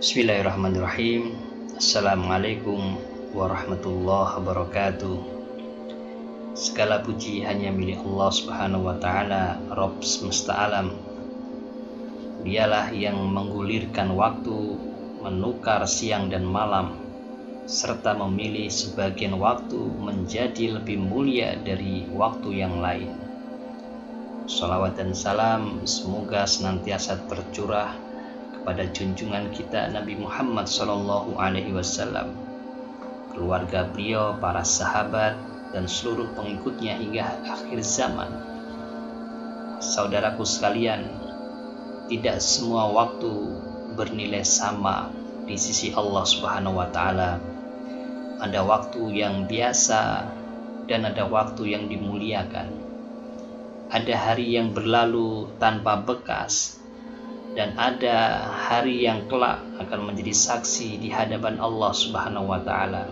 Bismillahirrahmanirrahim. Assalamualaikum warahmatullahi wabarakatuh. Segala puji hanya milik Allah Subhanahu wa Ta'ala, Rabb semesta alam. Dialah yang menggulirkan waktu, menukar siang dan malam, serta memilih sebagian waktu menjadi lebih mulia dari waktu yang lain. Shalawat dan salam semoga senantiasa tercurah pada junjungan kita Nabi Muhammad SAW, keluarga beliau, para sahabat, dan seluruh pengikutnya hingga akhir zaman. Saudaraku sekalian, tidak semua waktu bernilai sama di sisi Allah Subhanahu wa Ta'ala. Ada waktu yang biasa dan ada waktu yang dimuliakan. Ada hari yang berlalu tanpa bekas, dan ada hari yang kelak akan menjadi saksi di hadapan Allah Subhanahu wa Ta'ala.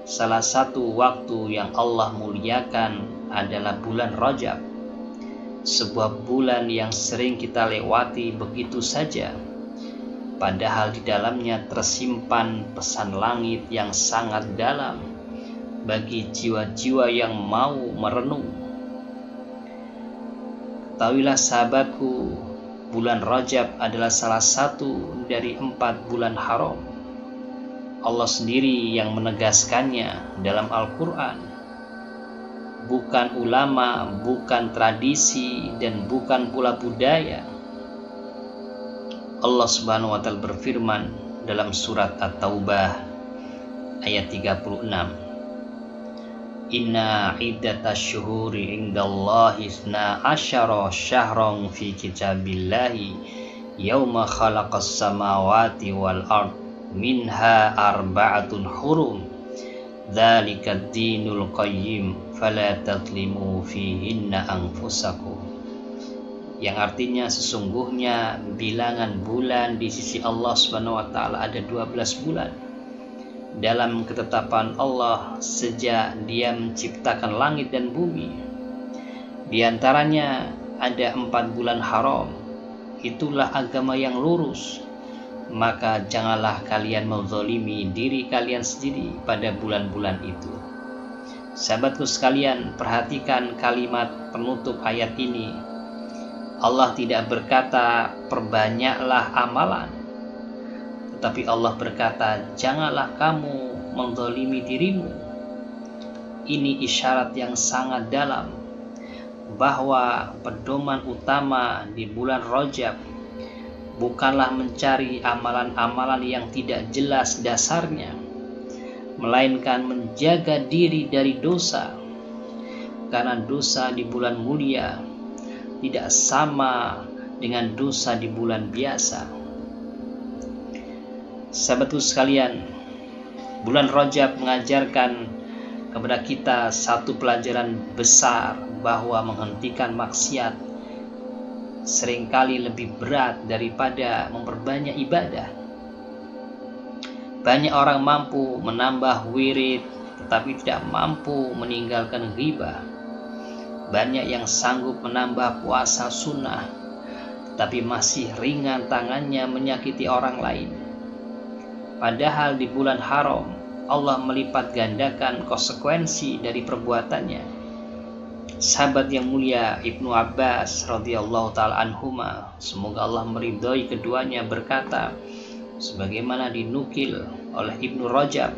Salah satu waktu yang Allah muliakan adalah bulan Rajab, sebuah bulan yang sering kita lewati begitu saja, padahal di dalamnya tersimpan pesan langit yang sangat dalam bagi jiwa-jiwa yang mau merenung. Ketahuilah sahabatku, bulan Rajab adalah salah satu dari 4 bulan haram. Allah sendiri yang menegaskannya dalam Al-Quran. Bukan ulama, bukan tradisi, dan bukan pula budaya. Allah Subhanahu wa Ta'ala berfirman dalam surat At-Taubah ayat 36. Inna iddatasy syuhuri indallahi 12 syahran fi kitabillahi yauma khalaqas samawati wal ard minha arba'atun hurum dzalikad dinul qayyim fala tadlimu fihinna anfusakum. Yang artinya sesungguhnya bilangan bulan di sisi Allah Subhanahu wa Ta'ala ada 12 bulan dalam ketetapan Allah sejak Dia menciptakan langit dan bumi. Di antaranya ada 4 bulan haram. Itulah agama yang lurus. Maka janganlah kalian menzalimi diri kalian sendiri pada bulan-bulan itu. Sahabatku sekalian, perhatikan kalimat penutup ayat ini. Allah tidak berkata perbanyaklah amalan, tetapi Allah berkata, janganlah kamu menzalimi dirimu. Ini isyarat yang sangat dalam bahwa pedoman utama di bulan Rajab bukanlah mencari amalan-amalan yang tidak jelas dasarnya, melainkan menjaga diri dari dosa. Karena dosa di bulan mulia tidak sama dengan dosa di bulan biasa. Sahabatku sekalian, bulan Rajab mengajarkan kepada kita satu pelajaran besar, bahwa menghentikan maksiat seringkali lebih berat daripada memperbanyak ibadah. Banyak orang mampu menambah wirid tetapi tidak mampu meninggalkan ghibah. Banyak yang sanggup menambah puasa sunnah tetapi masih ringan tangannya menyakiti orang lain. Padahal di bulan haram Allah melipat gandakan konsekuensi dari perbuatannya. Sahabat yang mulia Ibnu Abbas radhiyallahu ta'ala anhuma, semoga Allah meridhai keduanya, berkata sebagaimana dinukil oleh Ibnu Rajab,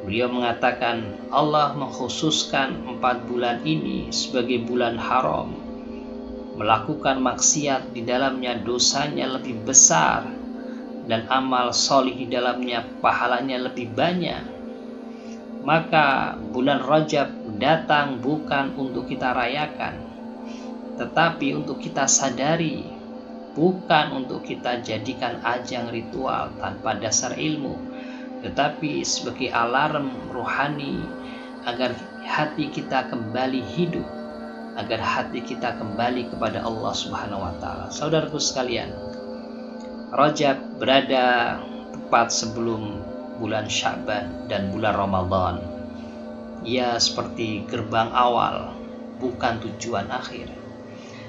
beliau mengatakan Allah mengkhususkan 4 bulan ini sebagai bulan haram. Melakukan maksiat di dalamnya dosanya lebih besar, dan amal solih di dalamnya pahalanya lebih banyak. Maka bulan Rajab datang bukan untuk kita rayakan, tetapi untuk kita sadari, bukan untuk kita jadikan ajang ritual tanpa dasar ilmu, tetapi sebagai alarm rohani agar hati kita kembali hidup, agar hati kita kembali kepada Allah Subhanahu wa Ta'ala. Saudaraku sekalian, Rajab berada tepat sebelum bulan Sya'ban dan bulan Ramadan. Ia seperti gerbang awal, bukan tujuan akhir.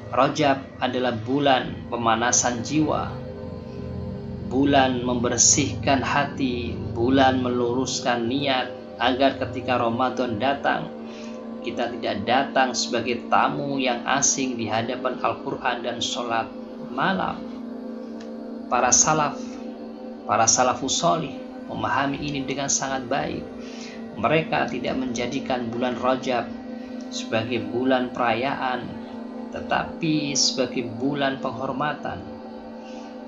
Rajab adalah bulan pemanasan jiwa, bulan membersihkan hati, bulan meluruskan niat, agar ketika Ramadan datang, kita tidak datang sebagai tamu yang asing di hadapan Al-Quran dan sholat malam. Para salafus sholih memahami ini dengan sangat baik. Mereka tidak menjadikan bulan Rajab sebagai bulan perayaan, tetapi sebagai bulan penghormatan.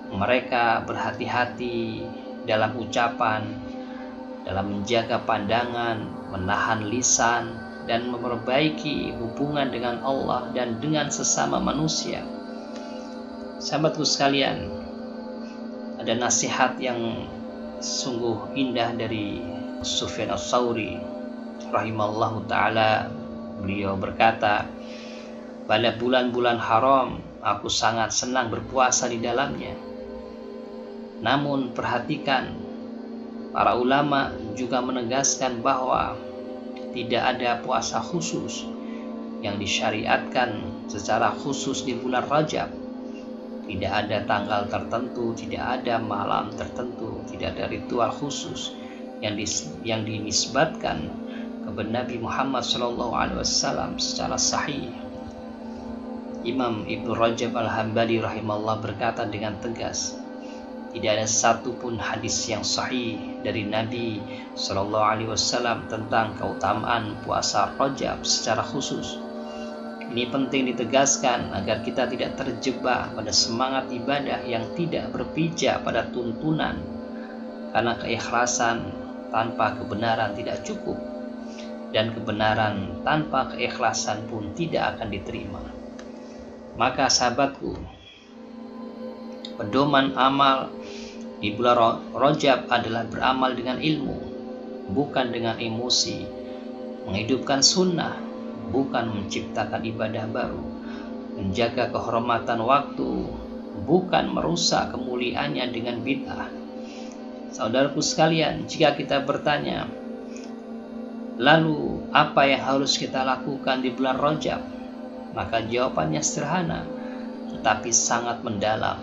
Mereka berhati-hati dalam ucapan, dalam menjaga pandangan, menahan lisan, dan memperbaiki hubungan dengan Allah dan dengan sesama manusia. Sahabatku sekalian, ada nasihat yang sungguh indah dari Sufyan Ats-Tsauri rahimallahu ta'ala. Beliau berkata, pada bulan-bulan haram aku sangat senang berpuasa di dalamnya. Namun perhatikan, para ulama juga menegaskan bahwa tidak ada puasa khusus yang disyariatkan secara khusus di bulan Rajab. Tidak ada tanggal tertentu, tidak ada malam tertentu, tidak ada ritual khusus yang dinisbatkan kepada Nabi Muhammad SAW secara sahih. Imam Ibnu Rajab Al-Hambali rahimahullah berkata dengan tegas, tidak ada satupun hadis yang sahih dari Nabi SAW tentang keutamaan puasa Rajab secara khusus. Ini penting ditegaskan agar kita tidak terjebak pada semangat ibadah yang tidak berpijak pada tuntunan, karena keikhlasan tanpa kebenaran tidak cukup, dan kebenaran tanpa keikhlasan pun tidak akan diterima. Maka sahabatku, pedoman amal di bulan Rajab adalah beramal dengan ilmu, bukan dengan emosi, menghidupkan sunnah, bukan menciptakan ibadah baru, menjaga kehormatan waktu, bukan merusak kemuliaannya dengan bid'ah. Saudaraku sekalian, jika kita bertanya, lalu apa yang harus kita lakukan di bulan Rajab? Maka jawabannya sederhana, tetapi sangat mendalam.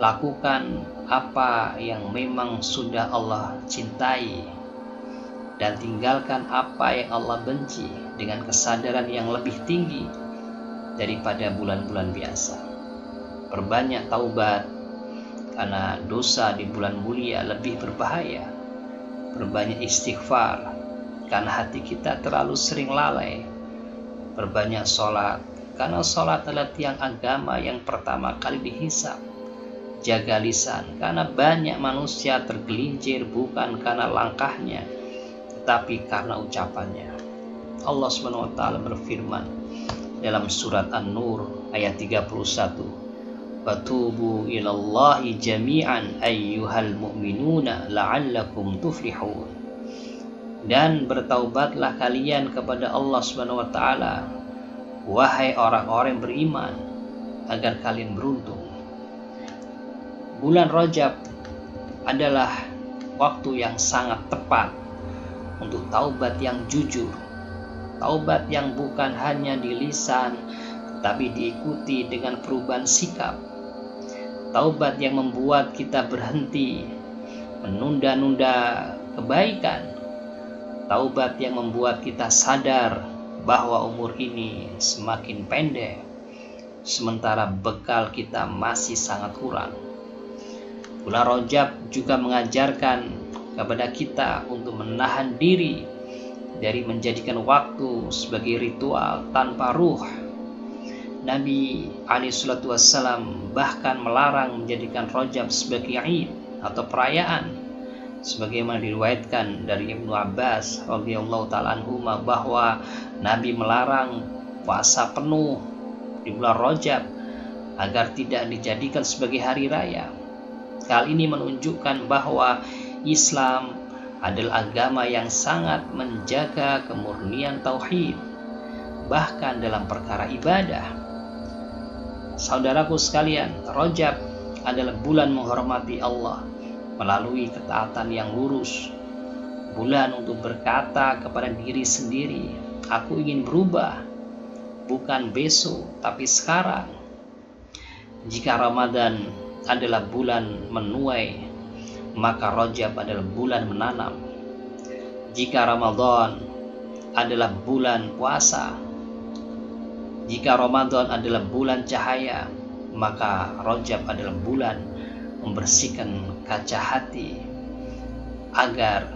Lakukan apa yang memang sudah Allah cintai, dan tinggalkan apa yang Allah benci dengan kesadaran yang lebih tinggi daripada bulan-bulan biasa. Perbanyak taubat, karena dosa di bulan mulia lebih berbahaya. Perbanyak istighfar, karena hati kita terlalu sering lalai. Perbanyak sholat, karena sholat adalah tiang agama yang pertama kali dihisab. Jaga lisan, karena banyak manusia tergelincir bukan karena langkahnya, tetapi karena ucapannya. Allah SWT berfirman dalam surat An-Nur ayat 31, "Fatubu ilallahi jami'an ayyuhal mu'minuna la'allakum tuflihun." Dan bertaubatlah kalian kepada Allah SWT, wahai orang-orang yang beriman, agar kalian beruntung. Bulan Rajab adalah waktu yang sangat tepat untuk taubat yang jujur, taubat yang bukan hanya di lisan, tapi diikuti dengan perubahan sikap, taubat yang membuat kita berhenti menunda-nunda kebaikan, taubat yang membuat kita sadar bahwa umur ini semakin pendek, sementara bekal kita masih sangat kurang. Bulan Rajab juga mengajarkan kepada kita untuk menahan diri dari menjadikan waktu sebagai ritual tanpa ruh. Nabi SAW bahkan melarang menjadikan Rajab sebagai Id atau perayaan, sebagaimana diriwayatkan dari Ibnu Abbas radhiyallahu ta'ala anhuma bahwa Nabi melarang puasa penuh di bulan Rajab agar tidak dijadikan sebagai hari raya. Hal ini menunjukkan bahwa Islam adalah agama yang sangat menjaga kemurnian tauhid, bahkan dalam perkara ibadah. Saudaraku sekalian, Rajab adalah bulan menghormati Allah melalui ketaatan yang lurus, bulan untuk berkata kepada diri sendiri, aku ingin berubah, bukan besok tapi sekarang. Jika Ramadan adalah bulan menuai, maka Rajab adalah bulan menanam. Jika Ramadan adalah bulan puasa, jika Ramadan adalah bulan cahaya, maka Rajab adalah bulan membersihkan kaca hati agar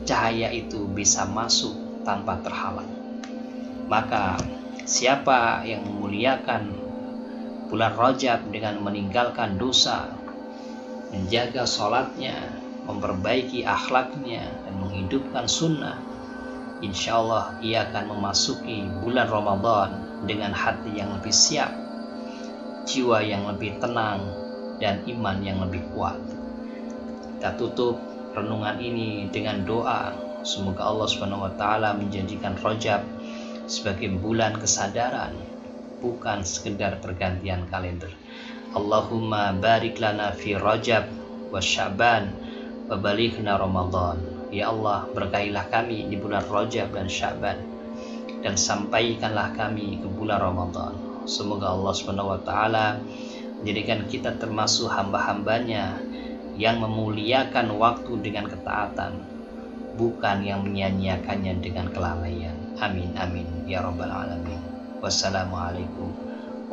cahaya itu bisa masuk tanpa terhalang. Maka siapa yang memuliakan bulan Rajab dengan meninggalkan dosa, menjaga sholatnya, memperbaiki akhlaknya, dan menghidupkan sunnah, insya Allah ia akan memasuki bulan Ramadan dengan hati yang lebih siap, jiwa yang lebih tenang, dan iman yang lebih kuat. Kita tutup renungan ini dengan doa, semoga Allah SWT menjadikan Rajab sebagai bulan kesadaran, bukan sekedar pergantian kalender. Allahumma barik lana fi Rajab wa Sya'ban wa balighna Ramadan. Ya Allah, berkahilah kami di bulan Rajab dan Sya'ban, dan sampaikanlah kami ke bulan Ramadan. Semoga Allah SWT menjadikan kita termasuk hamba-hambanya yang memuliakan waktu dengan ketaatan, bukan yang menyia-nyiakannya dengan kelalaian. Amin amin ya rabbal alamin. Wassalamualaikum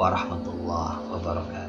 warahmatullahi wabarakatuh.